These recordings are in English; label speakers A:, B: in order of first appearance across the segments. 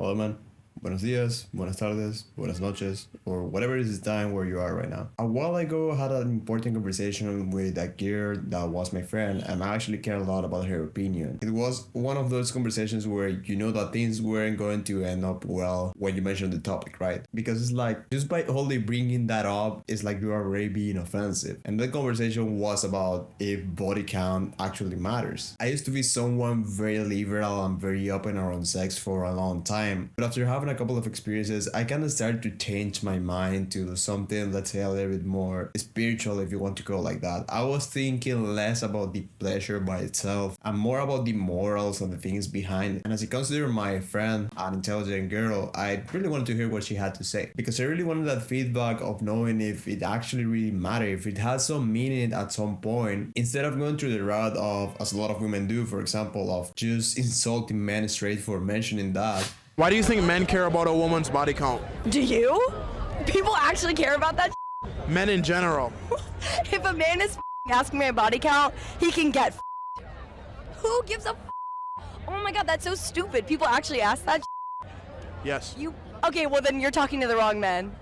A: Hello, man. Buenos dias, buenas tardes, buenas noches, or whatever it is the time where you are right now. A while ago, I had an important conversation with a girl that was my friend, and I actually cared a lot about her opinion. It was one of those conversations where you know that things weren't going to end up well when you mention the topic, right? Because it's like, just by only bringing that up, it's like you are already being offensive. And the conversation was about if body count actually matters. I used to be someone very liberal and very open around sex for a long time, but after having a couple of experiences, I kind of started to change my mind to something, let's say, a little bit more spiritual, if you want to go like that. I was thinking less about the pleasure by itself and more about the morals and the things behind it. And as I consider my friend an intelligent girl, I really wanted to hear what she had to say, because I really wanted that feedback of knowing if it actually really mattered, if it had some meaning at some point, instead of going through the route of, as a lot of women do, for example, of just insulting men straight for mentioning that.
B: Why do you think men care about a woman's body count?
C: Do you? People actually care about that?
B: Men in general.
C: If a man is asking my body count, he can get Who gives a Oh my god, that's so stupid. People actually ask that
B: Yes.
C: Okay, well then you're talking to the wrong man.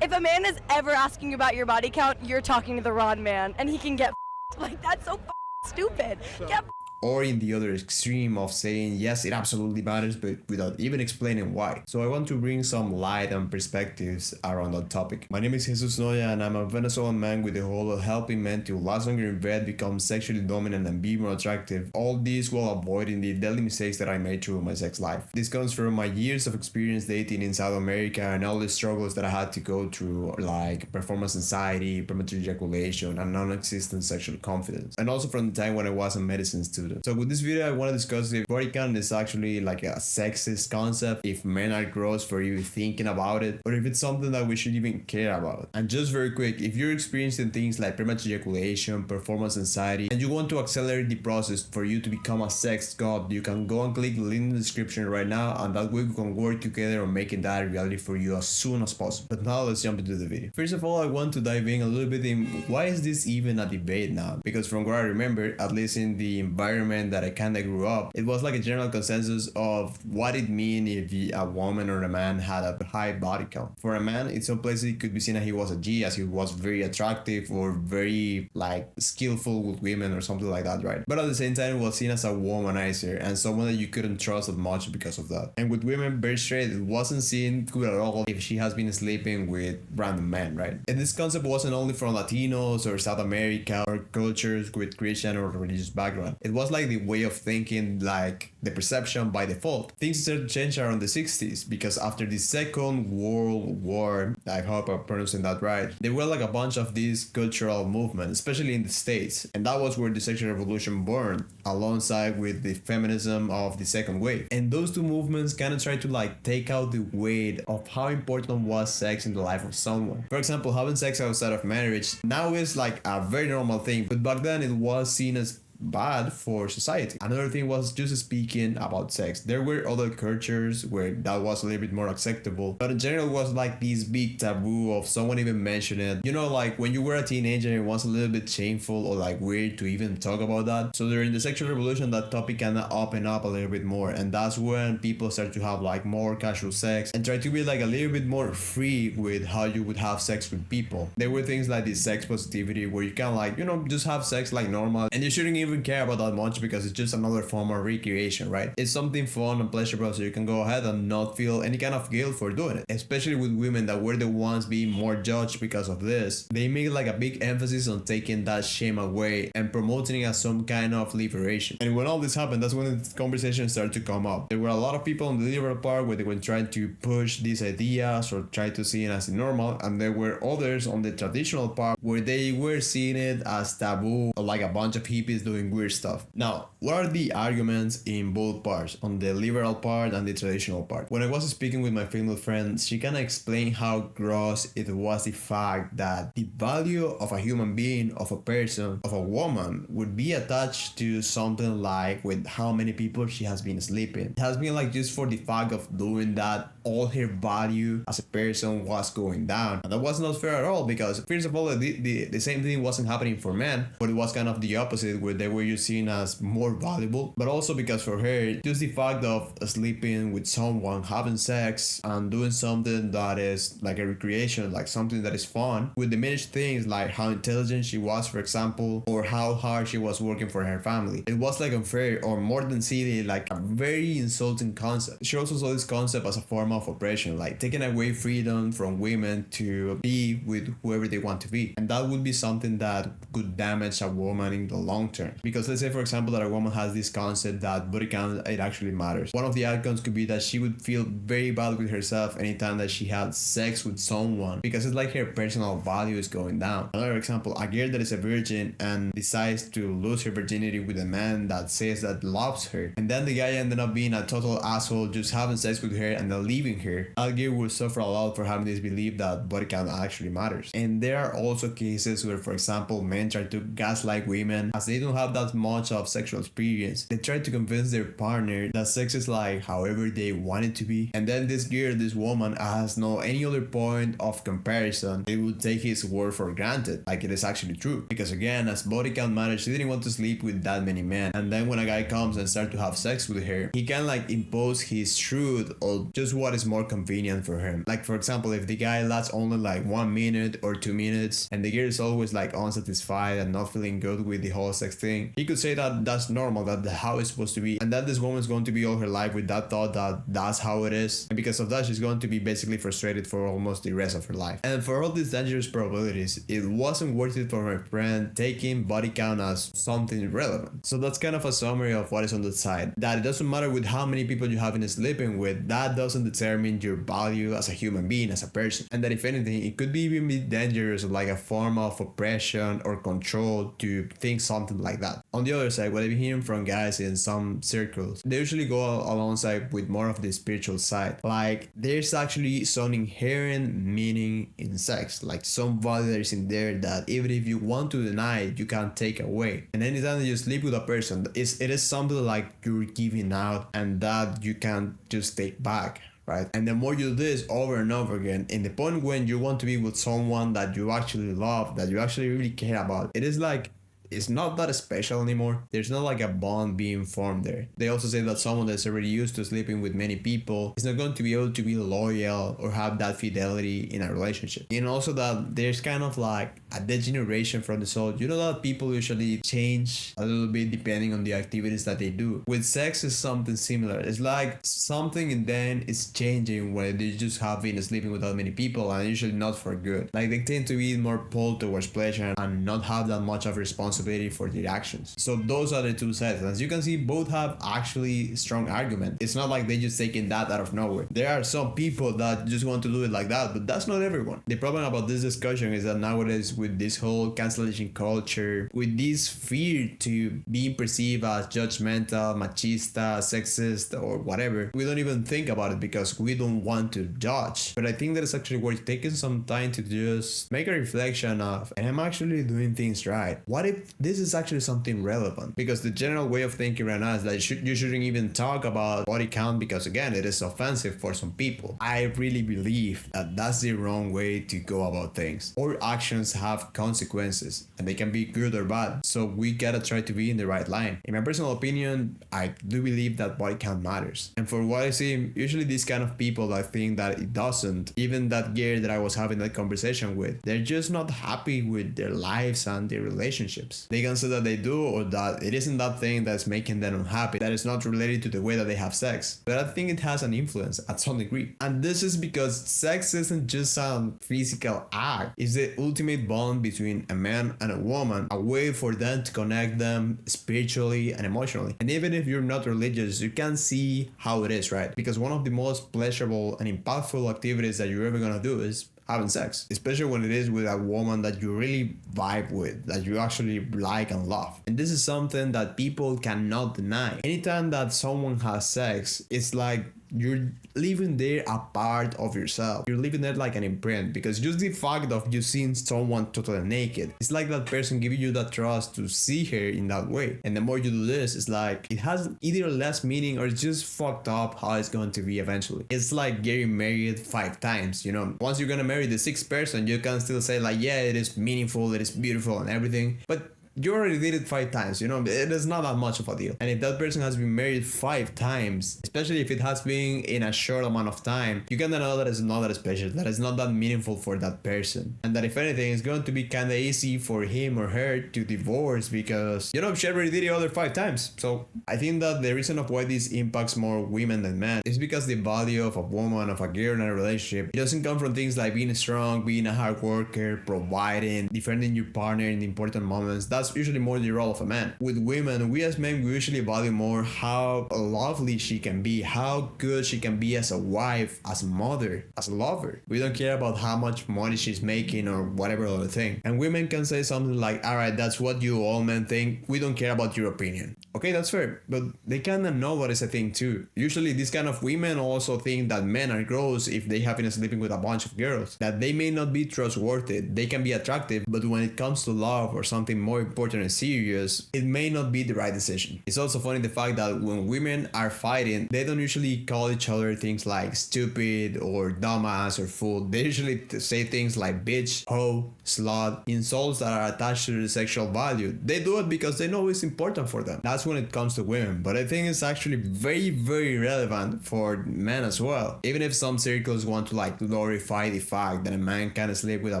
C: If a man is ever asking about your body count, you're talking to the wrong man, and he can get like, that's so stupid. Get
A: Or in the other extreme of saying, yes, it absolutely matters, but without even explaining why. So I want to bring some light and perspectives around that topic. My name is Jesus Noya, and I'm a Venezuelan man with the goal of helping men to last longer in bed, become sexually dominant, and be more attractive. All this while avoiding the deadly mistakes that I made through my sex life. This comes from my years of experience dating in South America and all the struggles that I had to go through, like performance anxiety, premature ejaculation, and non-existent sexual confidence. And also from the time when I was a medicine student. So with this video, I want to discuss if body count is actually like a sexist concept, if men are gross for you thinking about it, or if it's something that we should even care about. And just very quick, if you're experiencing things like premature ejaculation, performance anxiety, and you want to accelerate the process for you to become a sex god, you can go and click the link in the description right now, and that way we can work together on making that a reality for you as soon as possible. But now let's jump into the video. First of all, I want to dive in a little bit in why is this even a debate now? Because from what I remember, at least in the environment that I kinda grew up, it was like a general consensus of what it mean if a woman or a man had a high body count. For a man, in some places it could be seen that he was a G, as he was very attractive or very like skillful with women or something like that, right? But at the same time, it was seen as a womanizer and someone that you couldn't trust that much because of that. And with women very straight, it wasn't seen good at all if she has been sleeping with random men, right? And this concept wasn't only from Latinos or South America or cultures with Christian or religious background. It was like the way of thinking, like the perception by default. Things started to change around the 60s because after the Second World War, I hope I'm pronouncing that right, there were like a bunch of these cultural movements, especially in the States, and that was where the sexual revolution born, alongside with the feminism of the second wave. And those two movements kind of tried to like take out the weight of how important was sex in the life of someone. For example, having sex outside of marriage now is like a very normal thing, but back then it was seen as bad for society. Another thing was just speaking about sex. There were other cultures where that was a little bit more acceptable, but in general it was like this big taboo of someone even mentioning it. You know, like when you were a teenager, it was a little bit shameful or like weird to even talk about that. So during the sexual revolution, that topic kind of opened up a little bit more, and that's when people start to have like more casual sex and try to be like a little bit more free with how you would have sex with people. There were things like this sex positivity where you can like, you know, just have sex like normal, and you shouldn't even care about that much because it's just another form of recreation, right? It's something fun and pleasurable, so you can go ahead and not feel any kind of guilt for doing it. Especially with women that were the ones being more judged because of this, they make like a big emphasis on taking that shame away and promoting it as some kind of liberation. And when all this happened, that's when the conversation started to come up. There were a lot of people on the liberal part where they were trying to push these ideas or try to see it as normal, and there were others on the traditional part where they were seeing it as taboo, like a bunch of hippies doing weird stuff. Now, what are the arguments in both parts, on the liberal part and the traditional part? When I was speaking with my female friend, she kind of explained how gross it was the fact that the value of a human being, of a person, of a woman would be attached to something like with how many people she has been sleeping. It has been like just for the fact of doing that, all her value as a person was going down. And that was not fair at all, because first of all, the same thing wasn't happening for men, but it was kind of the opposite, where they they were just seen as more valuable, but also because for her, just the fact of sleeping with someone, having sex, and doing something that is like a recreation, like something that is fun, would diminish things like how intelligent she was, for example, or how hard she was working for her family. It was like unfair, or more than silly, like a very insulting concept. She also saw this concept as a form of oppression, like taking away freedom from women to be with whoever they want to be. And that would be something that could damage a woman in the long term. Because let's say, for example, that a woman has this concept that body count, it actually matters. One of the outcomes could be that she would feel very bad with herself anytime that she had sex with someone, because it's like her personal value is going down. Another example, a girl that is a virgin and decides to lose her virginity with a man that says that loves her, and then the guy ended up being a total asshole, just having sex with her and then leaving her. That girl will suffer a lot for having this belief that body count actually matters. And there are also cases where, for example, men try to gaslight women as they don't have that much of sexual experience. They try to convince their partner that sex is like however they want it to be, and then this girl, this woman, has no any other point of comparison. They would take his word for granted, like it is actually true. Because again, as body count matters, she didn't want to sleep with that many men, and then when a guy comes and starts to have sex with her, he can like impose his truth or just what is more convenient for him. Like for example, if the guy lasts only like 1 minute or 2 minutes and the girl is always like unsatisfied and not feeling good with the whole sex thing, he could say that that's normal, that how it's supposed to be, and that this woman's going to be all her life with that thought that that's how it is, and because of that she's going to be basically frustrated for almost the rest of her life. And for all these dangerous probabilities, it wasn't worth it for my friend taking body count as something relevant. So that's kind of a summary of what is on the side, that it doesn't matter with how many people you have been sleeping with, that doesn't determine your value as a human being, as a person, and that if anything, it could be even be dangerous, like a form of oppression or control to think something like that. On the other side, what I've been hearing from guys in some circles, they usually go alongside with more of the spiritual side, like there's actually some inherent meaning in sex, like some value that is in there that even if you want to deny it, you can't take away. And anytime that you sleep with a person, it is something like you're giving out and that you can't just take back, right? And the more you do this over and over again, in the point when you want to be with someone that you actually love, that you actually really care about, it is like it's not that special anymore. There's not like a bond being formed there. They also say that someone that's already used to sleeping with many people is not going to be able to be loyal or have that fidelity in a relationship. And also that there's kind of like a degeneration from the soul. You know that people usually change a little bit depending on the activities that they do. With sex is something similar. It's like something and then it's changing when they just have been sleeping with that many people, and usually not for good. Like they tend to be more pulled towards pleasure and not have that much of responsibility for their actions. So those are the two sides. As you can see, both have actually strong argument. It's not like they just taking that out of nowhere. There are some people that just want to do it like that, but that's not everyone. The problem about this discussion is that nowadays with this whole cancellation culture, with this fear to being perceived as judgmental, machista, sexist, or whatever, we don't even think about it because we don't want to judge. But I think that it's actually worth taking some time to just make a reflection of, am I actually doing things right? What if this is actually something relevant? Because the general way of thinking right now is that you shouldn't even talk about body count because again, it is offensive for some people. I really believe that that's the wrong way to go about things. Our actions have consequences and they can be good or bad. So we gotta try to be in the right line. In my personal opinion, I do believe that body count matters. And for what I see, usually these kind of people that think that it doesn't, even that girl that I was having that conversation with, they're just not happy with their lives and their relationships. They can say that they do, or that it isn't that thing that's making them unhappy, that is not related to the way that they have sex. But I think it has an influence at some degree. And this is because sex isn't just a physical act, it's the ultimate bond between a man and a woman, a way for them to connect them spiritually and emotionally. And even if you're not religious, you can see how it is, right? Because one of the most pleasurable and impactful activities that you're ever gonna do is having sex, especially when it is with a woman that you really vibe with, that you actually like and love. And this is something that people cannot deny. Anytime that someone has sex, it's like you're living there a part of yourself. You're living there like an imprint, because just the fact of you seeing someone totally naked, it's like that person giving you that trust to see her in that way. And the more you do this, it's like it has either less meaning or it's just fucked up how it's going to be eventually. It's like getting married 5 times, you know. Once you're gonna marry the 6th person, you can still say like, yeah, it is meaningful, it is beautiful and everything, but you already did it 5 times, you know, it is not that much of a deal. And if that person has been married 5 times, especially if it has been in a short amount of time, you can know that it's not that special, that it's not that meaningful for that person. And that if anything, it's going to be kind of easy for him or her to divorce because, you know, she already did it other 5 times. So I think that the reason of why this impacts more women than men is because the value of a woman, of a girl in a relationship, it doesn't come from things like being strong, being a hard worker, providing, defending your partner in important moments. That's usually more the role of a man. With women, we as men, we usually value more how lovely she can be, how good she can be as a wife, as a mother, as a lover. We don't care about how much money she's making or whatever other thing. And women can say something like, all right, that's what you all men think. We don't care about your opinion. Okay, that's fair, but they kind of know what is a thing too. Usually these kind of women also think that men are gross if they have been sleeping with a bunch of girls, that they may not be trustworthy, they can be attractive, but when it comes to love or something more important and serious, it may not be the right decision. It's also funny the fact that when women are fighting, they don't usually call each other things like stupid or dumbass or fool. They usually say things like bitch, hoe, slut, insults that are attached to the sexual value. They do it because they know it's important for them. That's when it comes to women, but I think it's actually very, very relevant for men as well. Even if some circles want to like glorify the fact that a man can sleep with a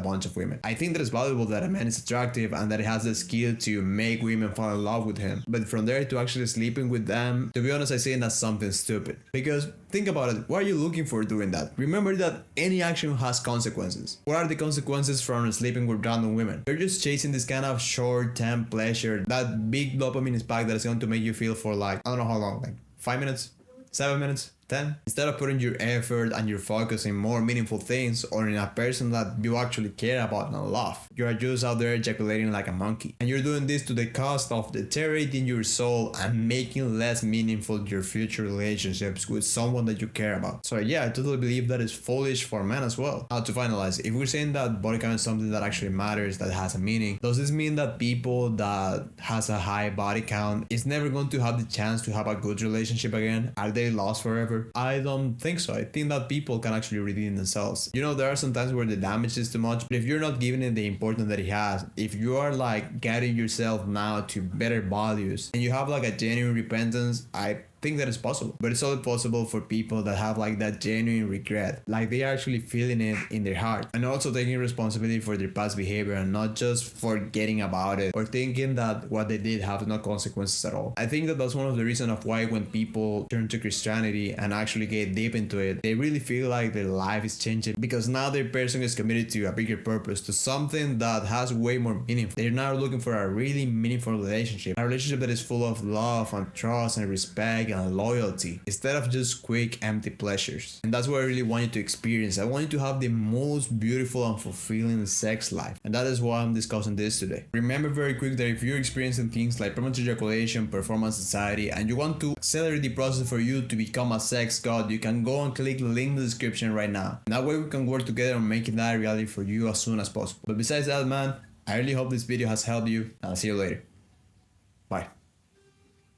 A: bunch of women, I think that it's valuable that a man is attractive and that he has the skill to make women fall in love with him. But from there to actually sleeping with them, to be honest, I say that's something stupid. Because think about it, what are you looking for doing that? Remember that any action has consequences. What are the consequences from sleeping with random women? You're just chasing this kind of short-term pleasure, that big dopamine spike that is going to make you feel for like, I don't know how long, like 5 minutes, 7 minutes, 10. Instead of putting your effort and your focus in more meaningful things or in a person that you actually care about and love, you are just out there ejaculating like a monkey. And you're doing this to the cost of deteriorating your soul and making less meaningful your future relationships with someone that you care about. So yeah, I totally believe that is foolish for men as well. Now to finalize, if we're saying that body count is something that actually matters, that has a meaning, does this mean that people that has a high body count is never going to have the chance to have a good relationship again? Are they lost forever? I don't think so. I think that people can actually redeem themselves. You know, there are some times where the damage is too much, but if you're not giving it the importance that it has, if you are like guiding yourself now to better values and you have like a genuine repentance, I think that it's possible. But it's only possible for people that have like that genuine regret, like they are actually feeling it in their heart, and also taking responsibility for their past behavior and not just forgetting about it or thinking that what they did have no consequences at all. I think that that's one of the reasons of why when people turn to Christianity and actually get deep into it, they really feel like their life is changing because now their person is committed to a bigger purpose, to something that has way more meaning. They're now looking for a really meaningful relationship, a relationship that is full of love and trust and respect and loyalty, instead of just quick empty pleasures. And that's what I really want you to experience. I want you to have the most beautiful and fulfilling sex life, and that is why I'm discussing this today. Remember very quick that if you're experiencing things like premature ejaculation, performance anxiety, and you want to accelerate the process for you to become a sex god, you can go and click the link in the description right now. That way we can work together on making that a reality for you as soon as possible. But besides that, man, I really hope this video has helped you, and I'll see you later. Bye.